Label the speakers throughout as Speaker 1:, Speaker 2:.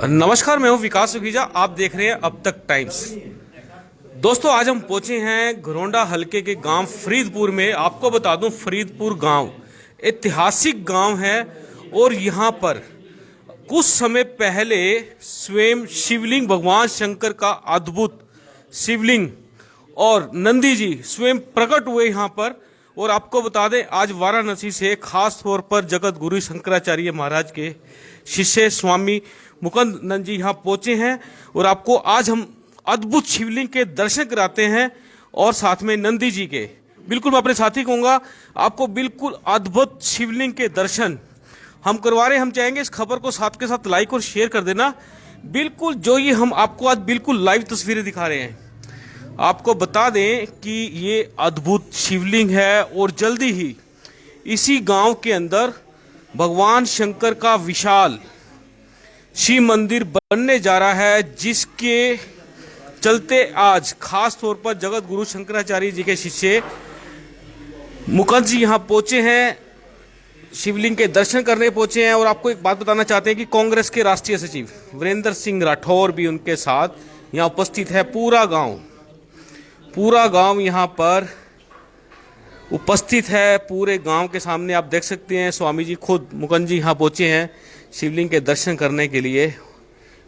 Speaker 1: नमस्कार, मैं हूं विकास सुखीजा। आप देख रहे हैं अब तक टाइम्स। दोस्तों, आज हम पहुंचे हैं घरौंडा हलके के गांव फरीदपुर में। आपको बता दूं, फरीदपुर गांव ऐतिहासिक गांव है और यहां पर कुछ समय पहले स्वयं शिवलिंग भगवान शंकर का अद्भुत शिवलिंग और नंदी जी स्वयं प्रकट हुए यहां पर। और आपको बता दें, आज वाराणसी से खास तौर पर जगत गुरु शंकराचार्य महाराज के शिष्य स्वामी मुकुंदानंद जी यहाँ पहुंचे हैं और आपको आज हम अद्भुत शिवलिंग के दर्शन कराते हैं और साथ में नंदी जी के। बिल्कुल मैं अपने साथी कहूँगा, आपको बिल्कुल अद्भुत शिवलिंग के दर्शन हम करवा रहे हैं। हम चाहेंगे इस खबर को साथ के साथ लाइक और शेयर कर देना। बिल्कुल जो ये हम आपको आज बिल्कुल लाइव तस्वीरें दिखा रहे हैं। आपको बता दें कि ये अद्भुत शिवलिंग है और जल्दी ही इसी गांव के अंदर भगवान शंकर का विशाल शिव मंदिर बनने जा रहा है, जिसके चलते आज खास तौर पर जगत गुरु शंकराचार्य जी के शिष्य मुकुंद जी यहाँ पहुंचे हैं, शिवलिंग के दर्शन करने पहुंचे हैं। और आपको एक बात बताना चाहते हैं कि कांग्रेस के राष्ट्रीय सचिव वीरेंद्र सिंह राठौर भी उनके साथ यहाँ उपस्थित है। पूरा गांव यहाँ पर उपस्थित है। पूरे गांव के सामने आप देख सकते हैं, स्वामी जी खुद मुकुंद जी यहाँ पहुंचे हैं शिवलिंग के दर्शन करने के लिए।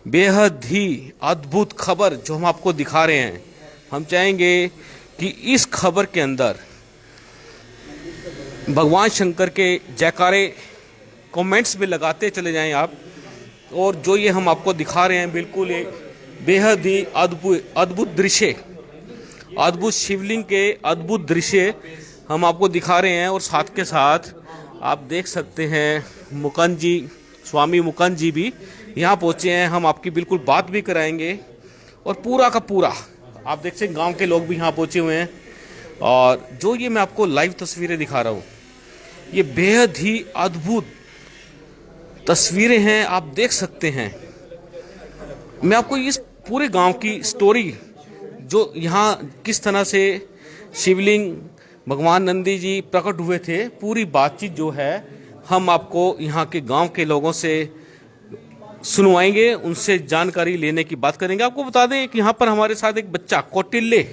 Speaker 1: बेहद ही अद्भुत खबर जो हम आपको दिखा रहे हैं, हम चाहेंगे कि इस खबर के अंदर भगवान शंकर के जयकारे कमेंट्स में लगाते चले जाएं आप। और जो ये हम आपको दिखा रहे हैं, बिल्कुल एक बेहद ही अद्भुत दृश्य, अद्भुत शिवलिंग के अद्भुत दृश्य हम आपको दिखा रहे हैं। और साथ के साथ आप देख सकते हैं मुकुंद जी, स्वामी मुकुंद जी भी यहाँ पहुँचे हैं। हम आपकी बिल्कुल बात भी कराएंगे और पूरा का पूरा आप देख सकते हैं गांव के लोग भी यहाँ पहुँचे हुए हैं। और जो ये मैं आपको लाइव तस्वीरें दिखा रहा हूँ, ये बेहद ही अद्भुत तस्वीरें हैं, आप देख सकते हैं। मैं आपको इस पूरे गांव की स्टोरी, जो यहाँ किस तरह से शिवलिंग भगवान नंदी जी प्रकट हुए थे, पूरी बातचीत जो है हम आपको यहाँ के गांव के लोगों से सुनवाएंगे, उनसे जानकारी लेने की बात करेंगे। आपको बता दें कि यहाँ पर हमारे साथ एक बच्चा कौटिल्य,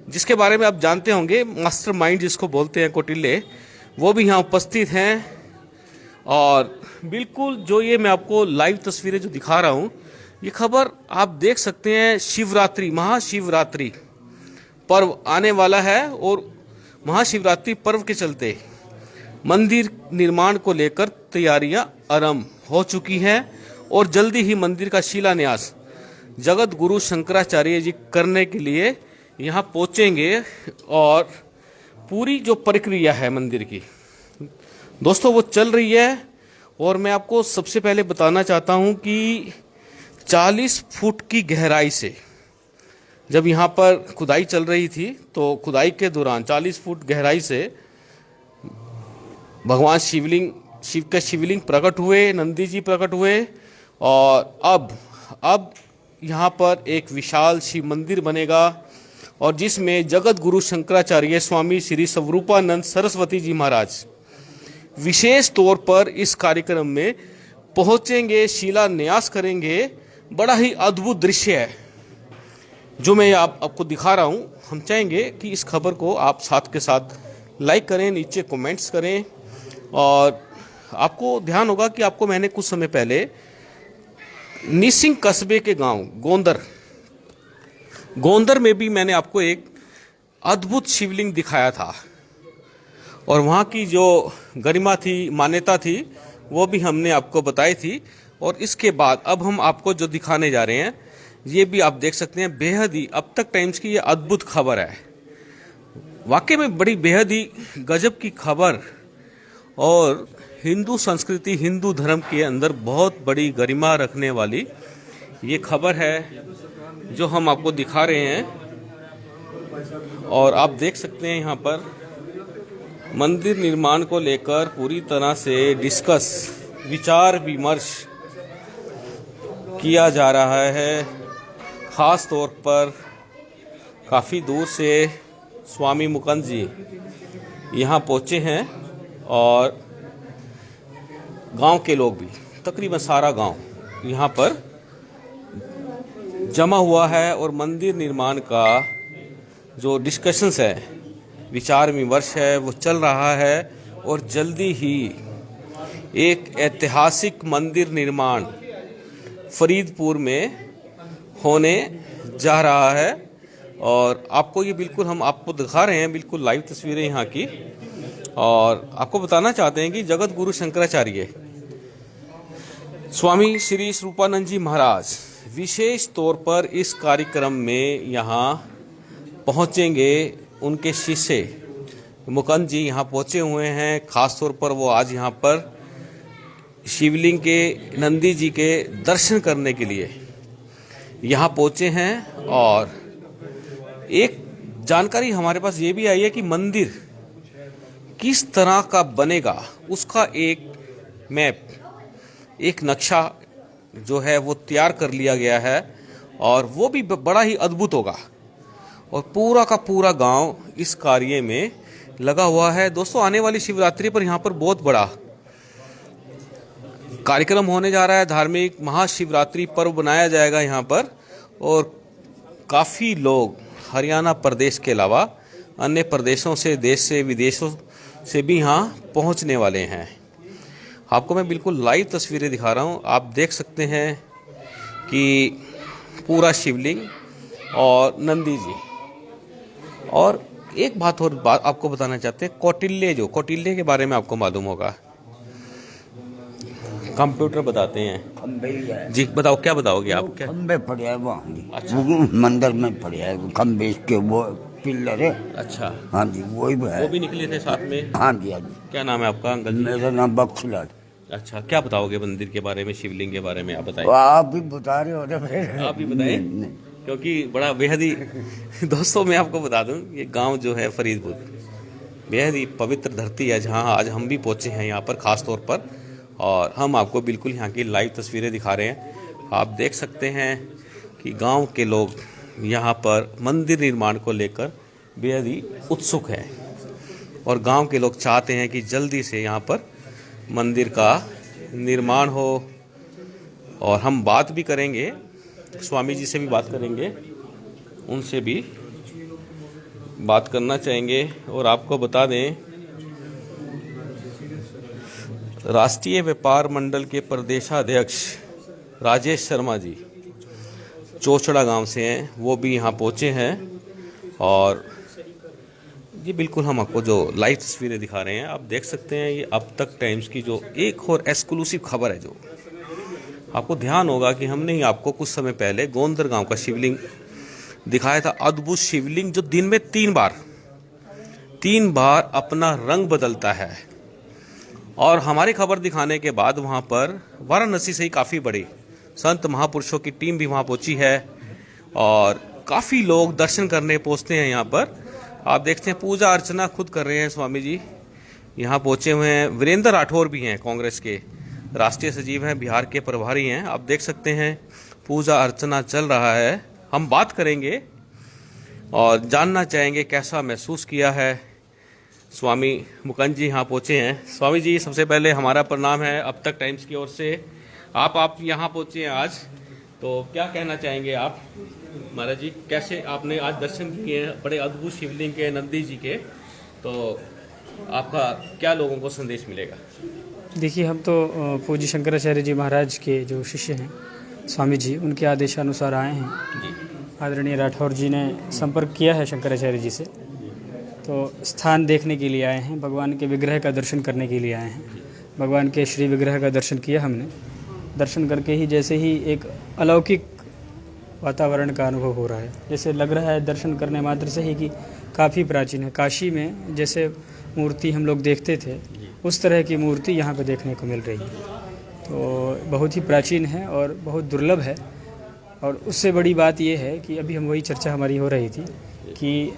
Speaker 1: जिसके बारे में आप जानते होंगे, मास्टरमाइंड जिसको बोलते हैं कौटिल्य, वो भी यहाँ उपस्थित हैं। और बिल्कुल जो ये मैं आपको लाइव तस्वीरें जो दिखा रहा हूँ, ये खबर आप देख सकते हैं। शिवरात्रि, महाशिवरात्रि पर्व आने वाला है और महाशिवरात्रि पर्व के चलते मंदिर निर्माण को लेकर तैयारियां आरंभ हो चुकी हैं और जल्दी ही मंदिर का शिलान्यास जगत गुरु शंकराचार्य जी करने के लिए यहाँ पहुँचेंगे। और पूरी जो प्रक्रिया है मंदिर की, दोस्तों, वो चल रही है। और मैं आपको सबसे पहले बताना चाहता हूँ कि 40 फुट की गहराई से जब यहाँ पर खुदाई चल रही थी, तो खुदाई के दौरान 40 फुट गहराई से भगवान शिव के शिवलिंग प्रकट हुए, नंदी जी प्रकट हुए। और अब यहाँ पर एक विशाल शिव मंदिर बनेगा और जिसमें जगत गुरु शंकराचार्य स्वामी श्री स्वरूपानंद सरस्वती जी महाराज विशेष तौर पर इस कार्यक्रम में पहुँचेंगे, शिलान्यास करेंगे। बड़ा ही अद्भुत दृश्य है जो मैं आपको दिखा रहा हूँ। हम चाहेंगे कि इस खबर को आप साथ के साथ लाइक करें, नीचे कमेंट्स करें। और आपको ध्यान होगा कि आपको मैंने कुछ समय पहले निसिंग कस्बे के गांव गोंदर में भी मैंने आपको एक अद्भुत शिवलिंग दिखाया था और वहाँ की जो गरिमा थी, मान्यता थी, वो भी हमने आपको बताई थी। और इसके बाद अब हम आपको जो दिखाने जा रहे हैं, ये भी आप देख सकते हैं। बेहद ही अब तक टाइम्स की ये अद्भुत खबर है, वाकई में बड़ी बेहद ही गजब की खबर। और हिंदू संस्कृति, हिंदू धर्म के अंदर बहुत बड़ी गरिमा रखने वाली ये खबर है जो हम आपको दिखा रहे हैं। और आप देख सकते हैं यहाँ पर मंदिर निर्माण को लेकर पूरी तरह से विचार विमर्श किया जा रहा है। खास तौर पर काफ़ी दूर से स्वामी मुकुंद जी यहाँ पहुँचे हैं और गांव के लोग भी तकरीबन सारा गांव यहाँ पर जमा हुआ है और मंदिर निर्माण का जो डिस्कशंस है, विचार विमर्श है, वो चल रहा है। और जल्दी ही एक ऐतिहासिक मंदिर निर्माण फरीदपुर में होने जा रहा है। और आपको ये बिल्कुल हम आपको दिखा रहे हैं, बिल्कुल लाइव तस्वीरें यहाँ की। और आपको बताना चाहते हैं कि जगत गुरु शंकराचार्य स्वामी श्री स्वरूपानंद जी महाराज विशेष तौर पर इस कार्यक्रम में यहाँ पहुँचेंगे। उनके शिष्य मुकुंद जी यहाँ पहुँचे हुए हैं। खास तौर पर वो आज यहाँ पर शिवलिंग के नंदी जी के दर्शन करने के लिए यहाँ पहुँचे हैं। और एक जानकारी हमारे पास ये भी आई है कि मंदिर किस तरह का बनेगा, उसका एक मैप, एक नक्शा जो है वो तैयार कर लिया गया है। और वो भी बड़ा ही अद्भुत होगा। और पूरा का पूरा गांव इस कार्य में लगा हुआ है। दोस्तों, आने वाली शिवरात्रि पर यहाँ पर बहुत बड़ा कार्यक्रम होने जा रहा है। धार्मिक महाशिवरात्रि पर्व बनाया जाएगा यहाँ पर। और काफ़ी लोग हरियाणा प्रदेश के अलावा अन्य प्रदेशों से, देश से, विदेशों से भी यहाँ पहुँचने वाले हैं। आपको मैं बिल्कुल लाइव तस्वीरें दिखा रहा हूँ। आप देख सकते हैं कि पूरा शिवलिंग और नंदी जी। और एक बात आपको बताना चाहते हैं, कौटिल्य के बारे में आपको मालूम होगा। कंप्यूटर बताते हैं जी, बताओ क्या बताओगे आप? क्या
Speaker 2: खंबे पड़े हैं वहाँ?
Speaker 1: अच्छा,
Speaker 2: मंदिर में पड़े हैं खंबे, इसके वो पिलर है।
Speaker 1: अच्छा,
Speaker 2: हाँ जी, वो भी
Speaker 1: निकले थे साथ में।
Speaker 2: हाँ जी, हाँ जी।
Speaker 1: क्या नाम है आपका अंकल जी?
Speaker 2: मेरा नाम बख्शलाल।
Speaker 1: अच्छा, क्या बताओगे मंदिर के बारे में, शिवलिंग के बारे में? आप बताइए।
Speaker 2: आप भी बता रहे हो ना फिर?
Speaker 1: आप भी बताएं, क्योंकि बड़ा बेहद ही दोस्तों मैं आपको बता दूं, ये गांव जो है फरीदपुर बेहद ही पवित्र धरती है, जहां आज हम भी पहुंचे हैं यहाँ पर खास तौर पर। और हम आपको बिल्कुल यहाँ की लाइव तस्वीरें दिखा रहे हैं। आप देख सकते हैं कि गांव के लोग यहाँ पर मंदिर निर्माण को लेकर बेहद ही उत्सुक हैं। और गांव के लोग चाहते हैं कि जल्दी से यहाँ पर मंदिर का निर्माण हो। और हम बात भी करेंगे, स्वामी जी से भी बात करेंगे, उनसे भी बात करना चाहेंगे। और आपको बता दें, राष्ट्रीय व्यापार मंडल के प्रदेशाध्यक्ष राजेश शर्मा जी चोचड़ा गांव से हैं, वो भी यहाँ पहुँचे हैं। और ये बिल्कुल हम आपको जो लाइव तस्वीरें दिखा रहे हैं, आप देख सकते हैं। ये अब तक टाइम्स की जो एक और एक्सक्लूसिव खबर है, जो आपको ध्यान होगा कि हमने ही आपको कुछ समय पहले गोंदर गांव का शिवलिंग दिखाया था। अद्भुत शिवलिंग जो दिन में तीन बार अपना रंग बदलता है। और हमारी खबर दिखाने के बाद वहां पर वाराणसी से ही काफ़ी बड़ी संत महापुरुषों की टीम भी वहां पहुंची है। और काफ़ी लोग दर्शन करने पहुंचते हैं यहाँ पर। आप देखते हैं पूजा अर्चना खुद कर रहे हैं स्वामी जी, यहाँ पहुंचे हुए हैं। वीरेंद्र राठौर भी हैं, कांग्रेस के राष्ट्रीय सचिव हैं, बिहार के प्रभारी हैं। आप देख सकते हैं पूजा अर्चना चल रहा है। हम बात करेंगे और जानना चाहेंगे कैसा महसूस किया है। स्वामी मुकुंद जी यहाँ पहुँचे हैं। स्वामी जी, सबसे पहले हमारा प्रणाम है अब तक टाइम्स की ओर से। आप यहाँ पहुँचे हैं आज, तो क्या कहना चाहेंगे आप? महाराज जी, कैसे आपने आज दर्शन किए हैं बड़े अद्भुत शिवलिंग के, नंदी जी के, तो आपका क्या लोगों को संदेश मिलेगा?
Speaker 3: देखिए, हम तो पूज्य शंकराचार्य जी महाराज के जो शिष्य हैं स्वामी जी, उनके आदेशानुसार आए हैं
Speaker 1: जी।
Speaker 3: आदरणीय राठौर जी ने संपर्क किया है शंकराचार्य जी से, तो स्थान देखने के लिए आए हैं, भगवान के विग्रह का दर्शन करने के लिए आए हैं। भगवान के श्री विग्रह का दर्शन किया हमने। दर्शन करके ही जैसे ही एक अलौकिक वातावरण का अनुभव हो रहा है, जैसे लग रहा है दर्शन करने मात्र से ही कि काफ़ी प्राचीन है। काशी में जैसे मूर्ति हम लोग देखते थे, उस तरह की मूर्ति यहाँ पे देखने को मिल रही है। तो बहुत ही प्राचीन है और बहुत दुर्लभ है। और उससे बड़ी बात यह है कि अभी हम वही चर्चा हमारी हो रही थी कि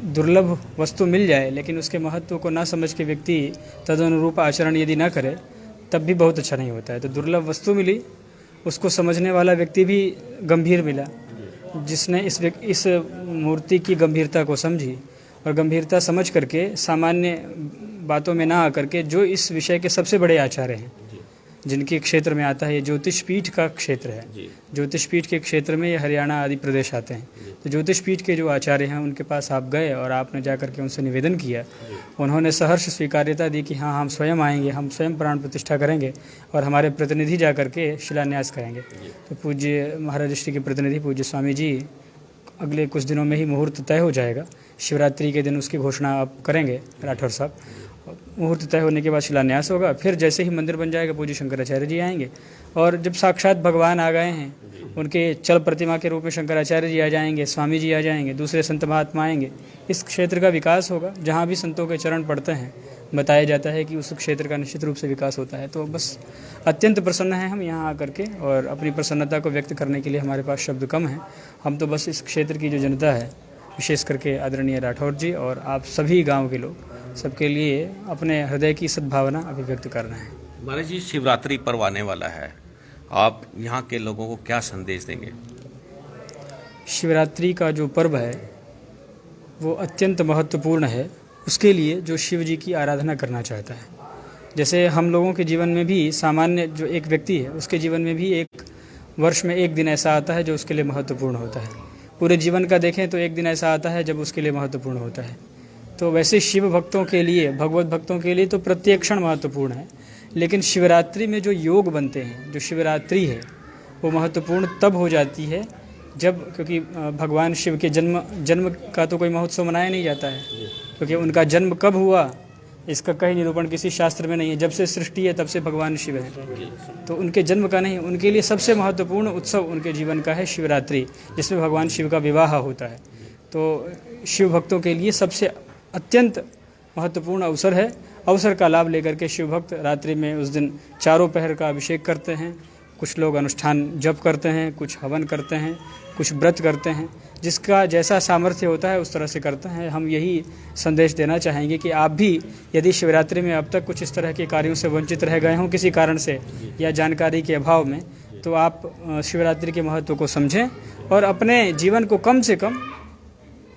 Speaker 3: दुर्लभ वस्तु मिल जाए, लेकिन उसके महत्व को ना समझ के व्यक्ति तदनुरूप आचरण यदि ना करे, तब भी बहुत अच्छा नहीं होता है। तो दुर्लभ वस्तु मिली, उसको समझने वाला व्यक्ति भी गंभीर मिला, जिसने इस मूर्ति की गंभीरता को समझी और गंभीरता समझ करके सामान्य बातों में ना आकर के जो इस विषय के सबसे बड़े आचार्य हैं, जिनके क्षेत्र में आता है, ये ज्योतिष पीठ का क्षेत्र है। ज्योतिष पीठ के क्षेत्र में ये हरियाणा आदि प्रदेश आते हैं। तो ज्योतिष पीठ के जो आचार्य हैं उनके पास आप गए और आपने जाकर के उनसे निवेदन किया। उन्होंने सहर्ष स्वीकार्यता दी कि हाँ, हम स्वयं आएंगे, हम स्वयं प्राण प्रतिष्ठा करेंगे और हमारे प्रतिनिधि जाकर के शिलान्यास करेंगे। तो पूज्य महाराज श्री के प्रतिनिधि पूज्य स्वामी जी अगले कुछ दिनों में ही मुहूर्त तय हो जाएगा। शिवरात्रि के दिन उसकी घोषणा आप करेंगे राठौर साहब। मुहूर्त तय होने के बाद शिलान्यास होगा। फिर जैसे ही मंदिर बन जाएगा पूज्य शंकराचार्य जी आएंगे और जब साक्षात भगवान आ गए हैं, उनके चल प्रतिमा के रूप में शंकराचार्य जी आ जाएंगे, स्वामी जी आ जाएंगे, दूसरे संत महात्मा आएंगे। इस क्षेत्र का विकास होगा। जहाँ भी संतों के चरण पड़ते हैं बताया जाता है कि उस क्षेत्र का निश्चित रूप से विकास होता है। तो बस अत्यंत प्रसन्न हैं हम यहाँ आकर के, और अपनी प्रसन्नता को व्यक्त करने के लिए हमारे पास शब्द कम हैं। हम तो बस इस क्षेत्र की जो जनता है, विशेष करके आदरणीय राठौर जी और आप सभी गांव के लोग, सबके लिए अपने हृदय की सद्भावना अभिव्यक्त कर रहे हैं।
Speaker 1: महाराज जी, शिवरात्रि पर्व आने वाला है, आप यहाँ के लोगों को क्या संदेश देंगे?
Speaker 3: शिवरात्रि का जो पर्व है वो अत्यंत महत्वपूर्ण है उसके लिए जो शिव जी की आराधना करना चाहता है। जैसे हम लोगों के जीवन में भी सामान्य जो एक व्यक्ति है उसके जीवन में भी एक वर्ष में एक दिन ऐसा आता है जो उसके लिए महत्वपूर्ण होता है। पूरे जीवन का देखें तो एक दिन ऐसा आता है जब उसके लिए महत्वपूर्ण होता है। तो वैसे शिव भक्तों के लिए, भगवत भक्तों के लिए तो प्रत्येक क्षण महत्वपूर्ण है, लेकिन शिवरात्रि में जो योग बनते हैं, जो शिवरात्रि है वो महत्वपूर्ण तब हो जाती है जब, क्योंकि भगवान शिव के जन्म का तो कोई महोत्सव मनाया नहीं जाता है, क्योंकि उनका जन्म कब हुआ इसका कहीं निरूपण किसी शास्त्र में नहीं है। जब से सृष्टि है तब से भगवान शिव है, तो उनके जन्म का नहीं, उनके लिए सबसे महत्वपूर्ण उत्सव उनके जीवन का है शिवरात्रि, जिसमें भगवान शिव का विवाह होता है। तो शिव भक्तों के लिए सबसे अत्यंत महत्वपूर्ण अवसर है। अवसर का लाभ लेकर के शिव भक्त रात्रि में उस दिन चारों पहर का अभिषेक करते हैं। कुछ लोग अनुष्ठान जप करते हैं, कुछ हवन करते हैं, कुछ व्रत करते हैं, जिसका जैसा सामर्थ्य होता है उस तरह से करते हैं। हम यही संदेश देना चाहेंगे कि आप भी यदि शिवरात्रि में अब तक कुछ इस तरह के कार्यों से वंचित रह गए हों किसी कारण से या जानकारी के अभाव में, तो आप शिवरात्रि के महत्व को समझें और अपने जीवन को कम से कम,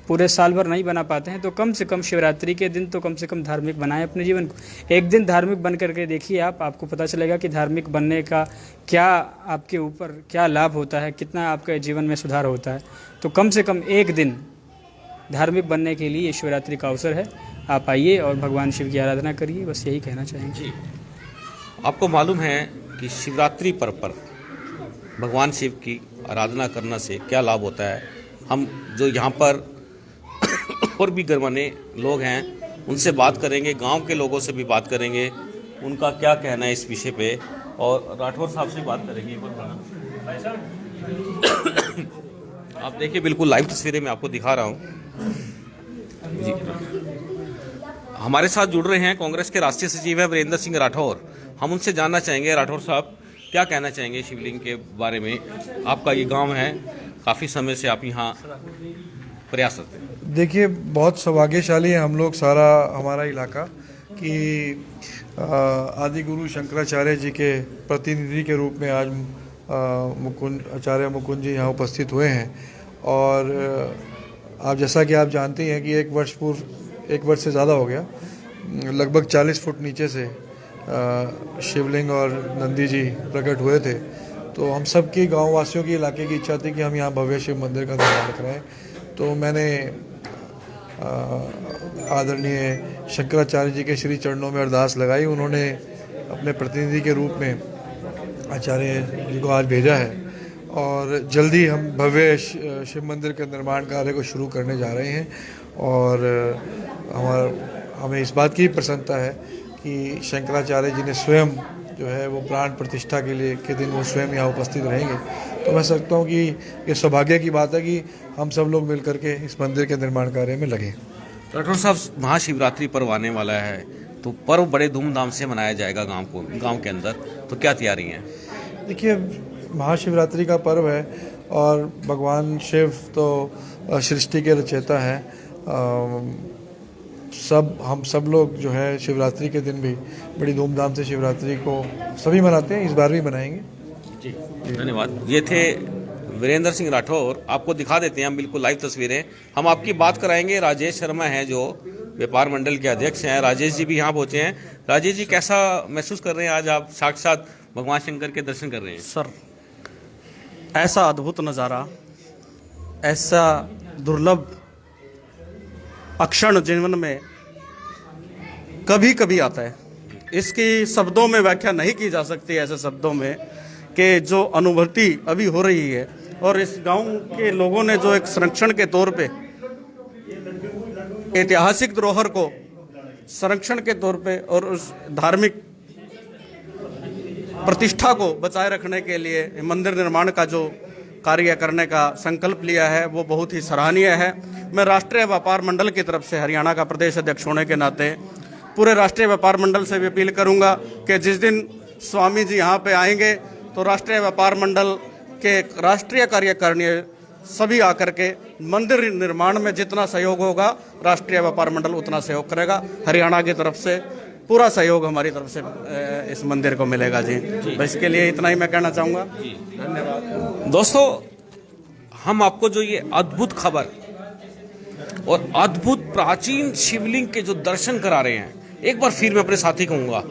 Speaker 3: पूरे साल भर नहीं बना पाते हैं तो कम से कम शिवरात्रि के दिन तो कम से कम धार्मिक बनाएं अपने जीवन को। एक दिन धार्मिक बन करके देखिए, आपको पता चलेगा कि धार्मिक बनने का क्या आपके ऊपर क्या लाभ होता है, कितना आपके जीवन में सुधार होता है। तो कम से कम एक दिन धार्मिक बनने के लिए शिवरात्रि का अवसर है। आप आइए और भगवान शिव की आराधना करिए, बस यही कहना चाहेंगे।
Speaker 1: जी, आपको मालूम है कि शिवरात्रि पर्व पर भगवान शिव की आराधना करने से क्या लाभ होता है? हम जो यहाँ पर और भी गणमान्य लोग हैं उनसे बात करेंगे, गांव के लोगों से भी बात करेंगे, उनका क्या कहना है इस विषय पे, और राठौर साहब से बात करेंगे। आप देखिए, बिल्कुल लाइव तस्वीरें मैं आपको दिखा रहा हूँ। जी, हमारे साथ जुड़ रहे हैं कांग्रेस के राष्ट्रीय सचिव है वीरेंद्र सिंह राठौर। हम उनसे जानना चाहेंगे, राठौर साहब क्या कहना चाहेंगे शिवलिंग के बारे में? आपका ये गांव है, काफ़ी समय से आप यहाँ प्रयासरत हैं।
Speaker 4: देखिए, बहुत सौभाग्यशाली है हम लोग, सारा हमारा इलाका, कि आदि गुरु शंकराचार्य जी के प्रतिनिधि के रूप में आज आचार्य मुकुंद जी यहाँ उपस्थित हुए हैं। और आप जैसा कि आप जानते हैं कि एक वर्ष से ज़्यादा हो गया, लगभग 40 फुट नीचे से शिवलिंग और नंदी जी प्रकट हुए थे। तो हम सब की गाँव वासियों की इलाके की इच्छा थी कि हम यहाँ भव्य शिव मंदिर का निर्माण कराएं। तो मैंने आदरणीय शंकराचार्य जी के श्री चरणों में अरदास लगाई। उन्होंने अपने प्रतिनिधि के रूप में आचार्य जी को आज भेजा है और जल्दी हम भव्य शिव मंदिर के निर्माण कार्य को शुरू करने जा रहे हैं। और हमें इस बात की प्रसन्नता है कि शंकराचार्य जी ने स्वयं जो है वो प्राण प्रतिष्ठा के दिन वो स्वयं यहाँ उपस्थित रहेंगे। तो मैं सकता हूँ कि ये सौभाग्य की बात है कि हम सब लोग मिलकर के इस मंदिर के निर्माण कार्य में लगे।
Speaker 1: राठौर साहब, महाशिवरात्रि पर्व आने वाला है, तो पर्व बड़े धूमधाम से मनाया जाएगा गांव के अंदर, तो क्या तैयारी है?
Speaker 4: देखिए, महाशिवरात्रि का पर्व है और भगवान शिव तो सृष्टि के रचयिता है। हम सब लोग जो है शिवरात्रि के दिन भी बड़ी धूमधाम से शिवरात्रि को सभी मनाते हैं, इस बार भी मनाएंगे।
Speaker 1: जी, धन्यवाद। ये थे वीरेंद्र सिंह राठौर। आपको दिखा देते हैं हम बिल्कुल लाइव तस्वीरें। हम आपकी बात कराएंगे, राजेश शर्मा हैं जो व्यापार मंडल के अध्यक्ष हैं। राजेश जी भी यहाँ पहुँचे हैं। राजेश जी, कैसा महसूस कर रहे हैं आज आप साक्षात भगवान शंकर के दर्शन कर रहे हैं।
Speaker 5: सर, ऐसा अद्भुत नज़ारा, ऐसा दुर्लभ अक्षण जीवन में कभी कभी आता है। इसकी शब्दों में व्याख्या नहीं की जा सकती, ऐसे शब्दों में कि जो अनुभूति अभी हो रही है। और इस गांव के लोगों ने जो एक संरक्षण के तौर पे, ऐतिहासिक धरोहर को संरक्षण के तौर पे और उस धार्मिक प्रतिष्ठा को बचाए रखने के लिए मंदिर निर्माण का जो कार्य करने का संकल्प लिया है, वो बहुत ही सराहनीय है। मैं राष्ट्रीय व्यापार मंडल की तरफ से, हरियाणा का प्रदेश अध्यक्ष होने के नाते, पूरे राष्ट्रीय व्यापार मंडल से भी अपील करूंगा कि जिस दिन स्वामी जी यहाँ पे आएंगे तो राष्ट्रीय व्यापार मंडल के राष्ट्रीय कार्यकारिणी सभी आकर के मंदिर निर्माण में जितना सहयोग होगा, राष्ट्रीय व्यापार मंडल उतना सहयोग करेगा। हरियाणा की तरफ से पूरा सहयोग हमारी तरफ से इस मंदिर को मिलेगा जी। बस इसके लिए इतना ही मैं कहना चाहूँगा। धन्यवाद।
Speaker 1: दोस्तों, हम आपको जो ये अद्भुत खबर और अद्भुत प्राचीन शिवलिंग के जो दर्शन करा रहे हैं, एक बार फिर मैं अपने साथी कहूँगा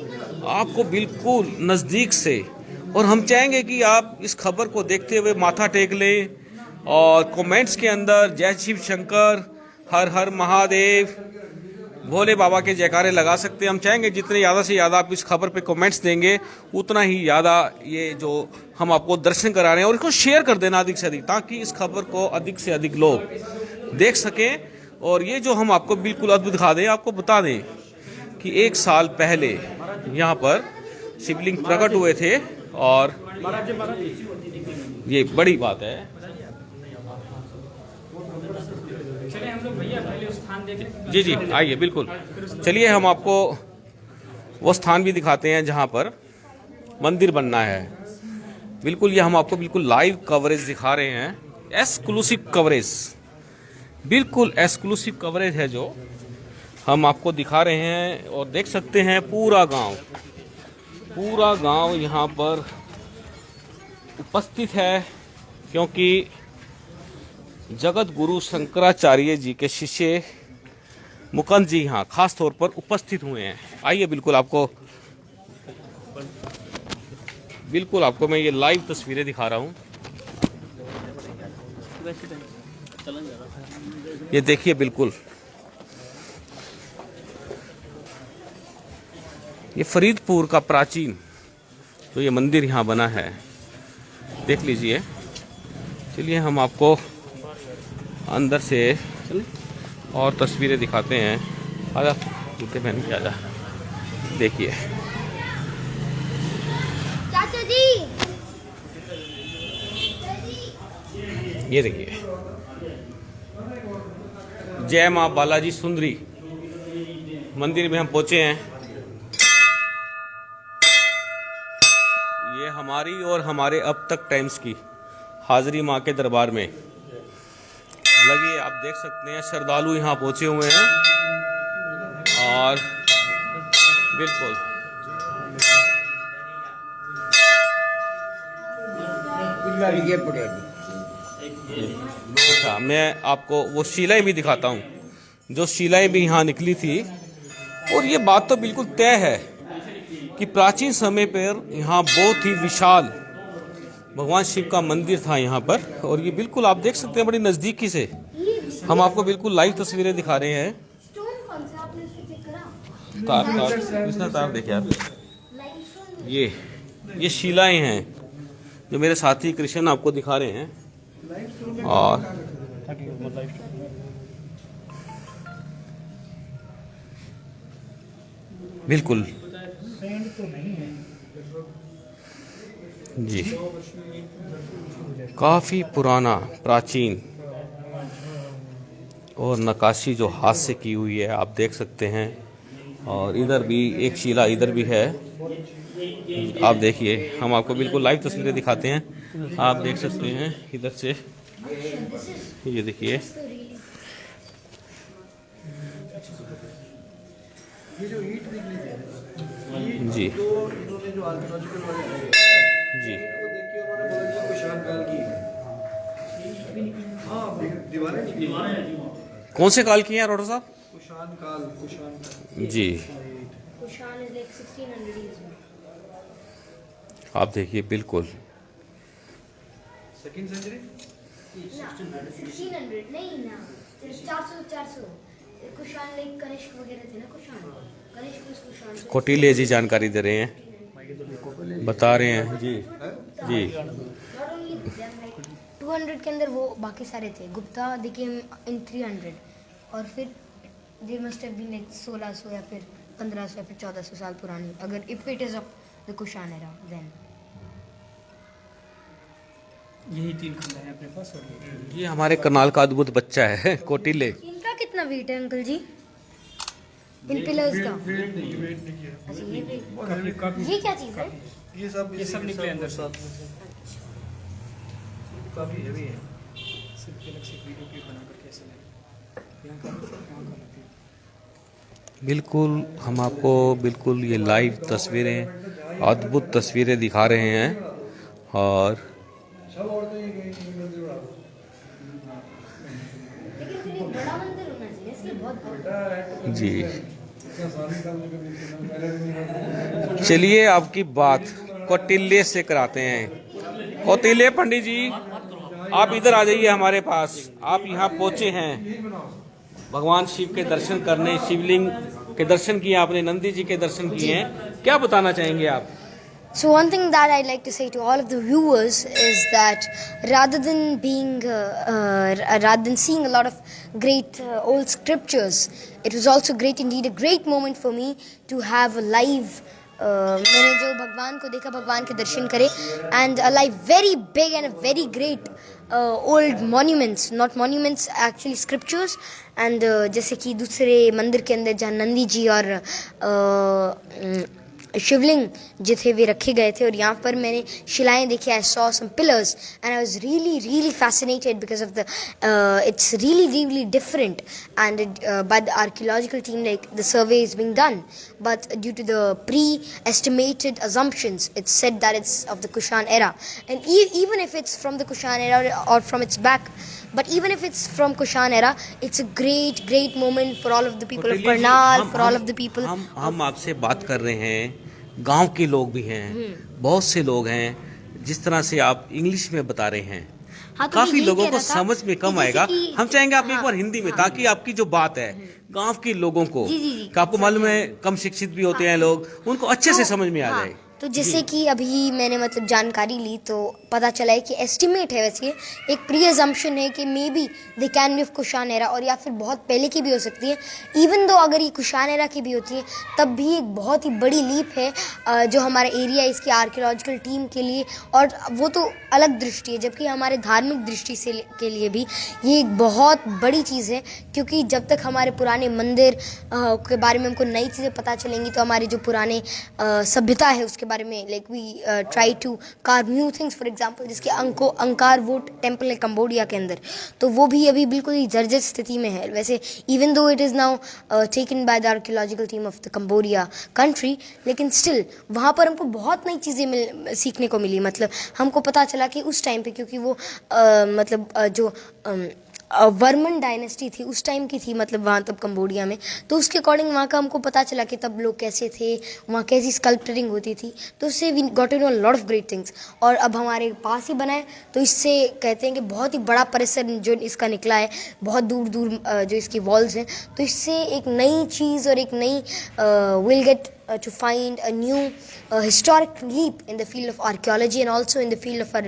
Speaker 1: आपको बिल्कुल नज़दीक से, और हम चाहेंगे कि आप इस खबर को देखते हुए माथा टेक लें और कमेंट्स के अंदर जय शिव शंकर, हर हर महादेव, भोले बाबा के जयकारे लगा सकते हैं। हम चाहेंगे जितने ज़्यादा से ज़्यादा आप इस खबर पे कमेंट्स देंगे, उतना ही ज़्यादा ये जो हम आपको दर्शन करा रहे हैं, और इसको शेयर कर देना अधिक से अधिक, ताकि इस खबर को अधिक से अधिक लोग देख सकें। और ये जो हम आपको बिल्कुल अद्भुत दिखा दें, आपको बता दें कि 1 साल पहले यहाँ पर शिवलिंग प्रकट हुए थे, और ये बड़ी बात है। जी जी, आइए, बिल्कुल। चलिए हम आपको वो स्थान भी दिखाते हैं जहाँ पर मंदिर बनना है। बिल्कुल, ये हम आपको बिल्कुल लाइव कवरेज दिखा रहे हैं, एक्सक्लूसिव कवरेज, बिल्कुल एक्सक्लूसिव कवरेज है जो हम आपको दिखा रहे हैं। और देख सकते हैं पूरा गांव यहाँ पर उपस्थित है, क्योंकि जगत गुरु शंकराचार्य जी के शिष्य मुकुंद जी यहाँ खास तौर पर उपस्थित हुए हैं। आइए, बिल्कुल आपको मैं ये लाइव तस्वीरें दिखा रहा हूँ। ये देखिए, बिल्कुल ये फरीदपुर का प्राचीन जो ये मंदिर यहाँ बना है, देख लीजिए। चलिए हम आपको अंदर से और तस्वीरें दिखाते हैं। आजा, जूते पहन के आजा। देखिए,
Speaker 6: चाचा जी,
Speaker 1: ये देखिए, जय माँ बालाजी सुंदरी मंदिर में हम पहुंचे हैं। ये हमारी और हमारे अब तक टाइम्स की हाजिरी माँ के दरबार में लगी। आप देख सकते हैं श्रद्धालु यहाँ पहुंचे हुए हैं, और बिल्कुल अच्छा, मैं आपको वो शिलाएं भी दिखाता हूँ, जो शिलाएं भी यहाँ निकली थी। और ये बात तो बिल्कुल तय है कि प्राचीन समय पर यहाँ बहुत ही विशाल भगवान शिव का मंदिर था यहाँ पर। और ये बिल्कुल आप देख सकते हैं बड़ी नज़दीकी से हम आपको बिल्कुल लाइव तस्वीरें दिखा रहे हैं। तार देखिए आप, ये शिलाएं हैं जो मेरे साथी कृष्ण आपको दिखा रहे हैं। और बिल्कुल जी, काफ़ी पुराना प्राचीन और नक्काशी जो हाथ से की हुई है, आप देख सकते हैं। और इधर भी एक शिला इधर भी है, आप देखिए। हम आपको बिल्कुल लाइव तस्वीरें दिखाते हैं, आप देख सकते हैं इधर से। ये देखिए, जी जी, कौन से काल की हैं रोडो साहब?
Speaker 4: कुषाण काल।
Speaker 1: जी,
Speaker 6: Kushan is like 1600 years.
Speaker 1: आप देखिए बिल्कुल
Speaker 6: 1600 नहीं ना, 400 कुशान लाइक कनिष्क वगैरह थे ना, कुशान कुशान
Speaker 1: कौटिल्य जी जानकारी दे रहे हैं, बता रहे हैं जी जी।
Speaker 6: नॉट ओनली 200 के अंदर वो बाकी सारे थे। गुप्ता दिकेम इन 300 और फिर they must have been like 1600 या फिर 1500 या फिर 1400 साल पुरानी, अगर if it is of the Kushan era then.
Speaker 3: यही 3 खंड हैं अपने पास। और
Speaker 1: ये हमारे करनाल का अद्भुत बच्चा है कौटिल्य।
Speaker 6: इनका कितना वेट है अंकल जी, इन पिलर्स का? अच्छा ये weight। ये क्या चीज़ है?
Speaker 4: ये सब
Speaker 3: निकले अंदर से।
Speaker 4: काफी हेवी है।
Speaker 3: सिर्फ अलग से वीडियो क्लिप बनाकर कैसे लगे यहाँ का
Speaker 1: बिल्कुल हम आपको बिल्कुल ये लाइव तस्वीरें, अद्भुत तस्वीरें दिखा रहे हैं। और
Speaker 4: सब औरतें ये कहीं मंदिर बना दो।
Speaker 6: लेकिन फिर एक बड़ा मंदिर होना चाहिए, इसलिए बहुत
Speaker 1: जी चलिए आपकी बात कौटिल्य से कराते हैं। कौटिल्य पंडित जी आप इधर आ जाइए हमारे पास। आप यहाँ पहुँचे हैं भगवान शिव के दर्शन करने, शिवलिंग के दर्शन किए आपने, नंदी जी के दर्शन किए हैं, क्या बताना चाहेंगे आप?
Speaker 6: So one thing that I'd like to say to all of the viewers is that rather than seeing a lot of great old scriptures, it was also great indeed, a great moment for me to have a live मैंने जो भगवान को देखा, भगवान के दर्शन करे, and a live very big and a very great old monuments, not monuments actually scriptures, and जैसे कि दूसरे मंदिर के अंदर जहाँ नंदी जी और शिवलिंग जो थे वे रखे गए थे, और यहाँ पर मैंने शिलाएं देखी। I saw some pillars and I was really fascinated because of the it's really different and by the archaeological team, like the survey is being done, but due to the pre-estimated assumptions, it's said that it's of the Kushan era, and even if it's from the Kushan era or from its back, but even if it's from Kushan era, it's a great moment for all of the people of Karnal, for all of the people.
Speaker 1: हम आपसे बात कर रहे हैं, गांव के लोग भी हैं, बहुत से लोग हैं, जिस तरह से आप इंग्लिश में बता रहे हैं,
Speaker 6: हाँ, तो
Speaker 1: काफी
Speaker 6: मैं यही
Speaker 1: लोगों
Speaker 6: कह
Speaker 1: को
Speaker 6: रहा था
Speaker 1: समझ में कम
Speaker 6: कि जैसे
Speaker 1: आएगा।
Speaker 6: कि-
Speaker 1: हम चाहेंगे आप एक
Speaker 6: हाँ,
Speaker 1: बार हिंदी में, ताकि आपकी जो बात है गांव के लोगों को,
Speaker 6: जी।
Speaker 1: कि आपको मालूम है कम शिक्षित भी होते हैं लोग, उनको अच्छे से समझ में आ जाए।
Speaker 6: तो जैसे कि अभी मैंने मतलब जानकारी ली तो पता चला है कि एस्टिमेट है, वैसे एक प्री अजम्पशन है कि may be they can be of Kushan era, और या फिर बहुत पहले की भी हो सकती है। इवन दो अगर ये कुशान एरा की भी होती है तब भी एक बहुत ही बड़ी लीप है जो हमारा एरिया है इसकी आर्कियोलॉजिकल टीम के लिए, और वो तो अलग दृष्टि है, जबकि हमारे धार्मिक दृष्टि से के लिए भी ये एक बहुत बड़ी चीज़ है, क्योंकि जब तक हमारे पुराने मंदिर के बारे में हमको नई चीज़ें पता चलेंगी तो हमारे जो पुराने सभ्यता है उसके बारे में, like we try to carve new things, for example जिसके अंकार वोट टेम्पल है कंबोडिया के अंदर, तो वो भी अभी बिल्कुल ही जर्जर स्थिति में है। वैसे even though it is now taken by the archaeological team of the Cambodia country, लेकिन स्टिल वहाँ पर हमको बहुत नई चीज़ें सीखने को मिली। मतलब हमको पता चला कि उस टाइम पे, क्योंकि वो जो वर्मन डायनेस्टी थी उस टाइम की थी, मतलब वहाँ तब कंबोडिया में, तो उसके अकॉर्डिंग वहाँ का हमको पता चला कि तब लोग कैसे थे, वहाँ कैसी स्कल्पचरिंग होती थी, तो उससे we got to know lot of great things. और अब हमारे पास ही बना है तो इससे कहते हैं कि बहुत ही बड़ा परिसर जो इसका निकला है, बहुत दूर दूर जो इसकी वॉल्स हैं, तो इससे एक नई चीज़ और एक नई will get to find a new historic leap in the field of archaeology and also in the field of our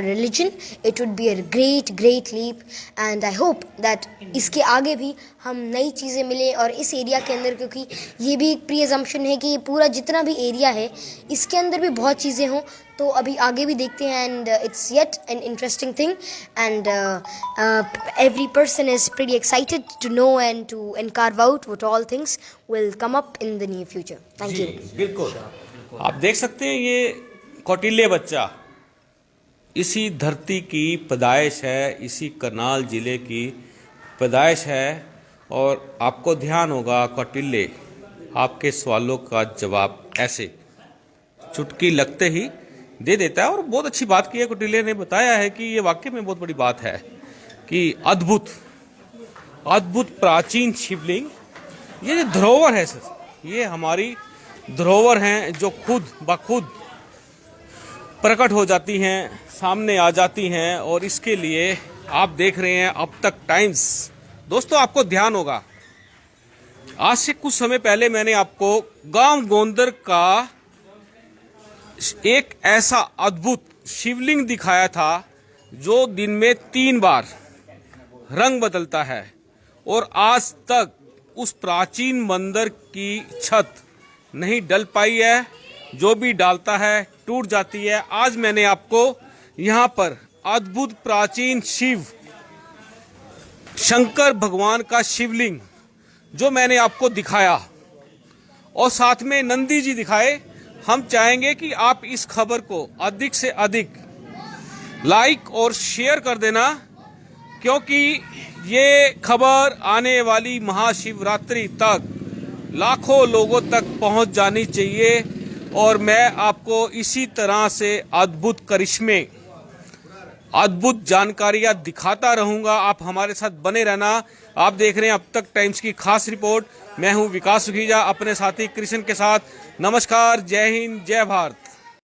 Speaker 6: religion. It would be a great leap, and I hope that इसके आगे भी हम नई चीज़ें मिलें। और इस area के अंदर, क्योंकि ये भी एक प्री अजम्पशन है कि ये पूरा जितना भी एरिया है इसके अंदर भी बहुत चीज़ें हों, तो अभी आगे भी देखते हैं, and it's yet an interesting thing, and every person is pretty excited to know and to and carve out what all things will come up in the near future. Thank you.
Speaker 1: बिल्कुल आप देख सकते हैं, ये कौटिल्य बच्चा इसी धरती की पैदाइश है, इसी करनाल जिले की पैदाइश है, और आपको ध्यान होगा कौटिल्य आपके सवालों का जवाब ऐसे चुटकी लगते ही दे देता है। और बहुत अच्छी बात की है कौटिल्य ने, बताया है कि ये वाकई में बहुत बड़ी बात है कि अद्भुत प्राचीन शिवलिंग, ये जो धरोहर है सर, ये हमारी धरोहर हैं जो खुद ब खुद प्रकट हो जाती हैं, सामने आ जाती हैं। और इसके लिए आप देख रहे हैं अब तक टाइम्स। दोस्तों, आपको ध्यान होगा, आज से कुछ समय पहले मैंने आपको गांव गोंदर का एक ऐसा अद्भुत शिवलिंग दिखाया था जो दिन में 3 बार रंग बदलता है और आज तक उस प्राचीन मंदिर की छत नहीं डल पाई है। जो भी डालता है टूट जाती है। आज मैंने आपको यहाँ पर अद्भुत प्राचीन शिव शंकर भगवान का शिवलिंग जो मैंने आपको दिखाया और साथ में नंदी जी दिखाए। हम चाहेंगे कि आप इस खबर को अधिक से अधिक लाइक और शेयर कर देना, क्योंकि ये खबर आने वाली महाशिवरात्रि तक लाखों लोगों तक पहुंच जानी चाहिए। और मैं आपको इसी तरह से अद्भुत करिश्मे, अद्भुत जानकारियां दिखाता रहूंगा। आप हमारे साथ बने रहना। आप देख रहे हैं अब तक टाइम्स की खास रिपोर्ट। मैं हूं विकास सुखीजा अपने साथी कृष्ण के साथ। नमस्कार, जय हिंद, जय भारत।